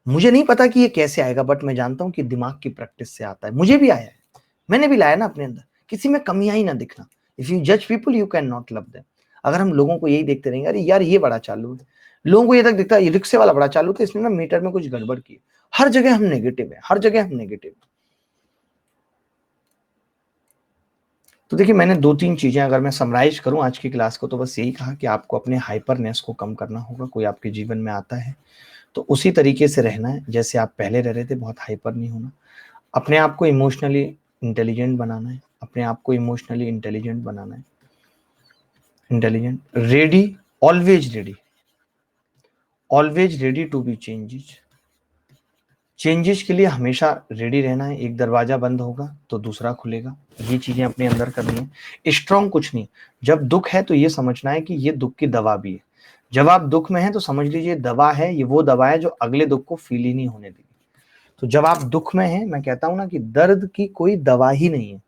मुझे नहीं पता कि ये कैसे आएगा, बट मैं जानता हूं कि दिमाग की प्रैक्टिस से आता है, मुझे भी आया है, मैंने भी लाया ना अपने अंदर, किसी में कमियां ही ना दिखना। इफ यू जज people you can not love them. अगर हम लोगों को यही देखते रहेंगे, अरे यार ये बड़ा चालू है, लोगों को ये तक दिखता है ये रिक्शे वाला बड़ा चालू था, इसने ना मीटर में कुछ गड़बड़ की, हर जगह हम नेगेटिव है, हर जगह हम नेगेटिव। तो देखिए, मैंने 2-3 चीजें अगर मैं समराइज करूं आज की क्लास को, तो बस यही कहा कि आपको अपने हाइपरनेस को कम करना होगा। कोई आपके जीवन में आता है तो उसी तरीके से रहना है जैसे आप पहले रह रहे थे, बहुत हाइपर नहीं होना। अपने आप को इमोशनली इंटेलिजेंट बनाना है, अपने आप को इमोशनली इंटेलिजेंट बनाना है, intelligent, ready, always ready, always ready to be changes. Changes के लिए हमेशा रेडी रहना है, एक दरवाजा बंद होगा तो दूसरा खुलेगा, ये चीजें अपने अंदर करनी है। स्ट्रॉन्ग कुछ नहीं, जब दुख है तो ये समझना है कि ये दुख की दवा भी है। जब आप दुख में हैं तो समझ लीजिए दवा है, ये वो दवा है जो अगले दुख को फील ही नहीं होने देगी। तो जब आप दुख में हैं, मैं कहता हूं ना कि दर्द की कोई दवा ही नहीं है,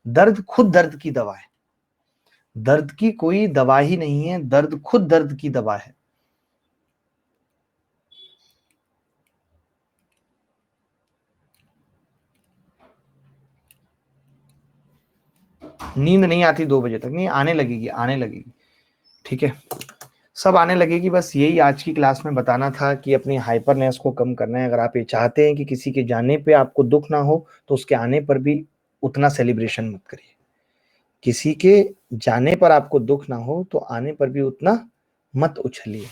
दर्द खुद दर्द की दवा है, दर्द की कोई दवा ही नहीं है, दर्द खुद दर्द की दवा है। नींद नहीं आती 2 बजे तक, नहीं आने लगेगी, आने लगेगी, ठीक है, सब आने लगेगी। बस यही आज की क्लास में बताना था कि अपनी हाइपरनेस को कम करना है। अगर आप ये चाहते हैं कि किसी के जाने पे आपको दुख ना हो, तो उसके आने पर भी उतना सेलिब्रेशन मत करिए। किसी के जाने पर आपको दुख ना हो तो आने पर भी उतना मत उछलिए,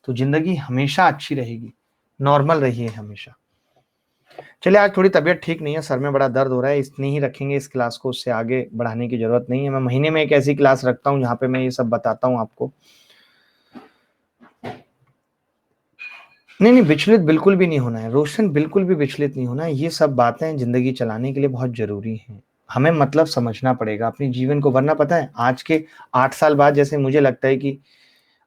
तो जिंदगी हमेशा अच्छी रहेगी। नॉर्मल रहिए हमेशा। चलिए, आज थोड़ी तबीयत ठीक नहीं है, सर में बड़ा दर्द हो रहा है, इतनी ही रखेंगे इस क्लास को, उससे आगे बढ़ाने की जरूरत नहीं है। मैं महीने में एक ऐसी क्लास रखता हूँ जहाँ पे मैं ये सब बताता हूँ आपको। नहीं, विचलित बिल्कुल भी नहीं होना है रोशन, बिल्कुल भी विचलित नहीं होना है। ये सब बातें जिंदगी चलाने के लिए बहुत जरूरी हैं। हमें मतलब समझना पड़ेगा अपने जीवन को, वरना पता है आज के 8 साल बाद जैसे मुझे लगता है कि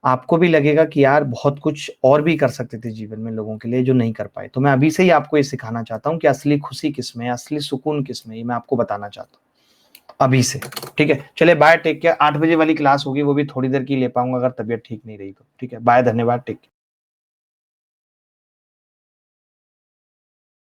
आपको भी लगेगा कि यार बहुत कुछ और भी कर सकते थे जीवन में लोगों के लिए जो नहीं कर पाए। तो मैं अभी से ही आपको ये सिखाना चाहता हूँ कि असली खुशी किस में है, असली सुकून किस में है, ये मैं आपको बताना चाहता हूँ अभी से। ठीक है, चले बाय, टेक केयर। 8 बजे वाली क्लास होगी, वो भी थोड़ी देर की ले पाऊंगा अगर तबीयत ठीक नहीं रही तो। ठीक है, बाय, धन्यवाद, टेक केयर।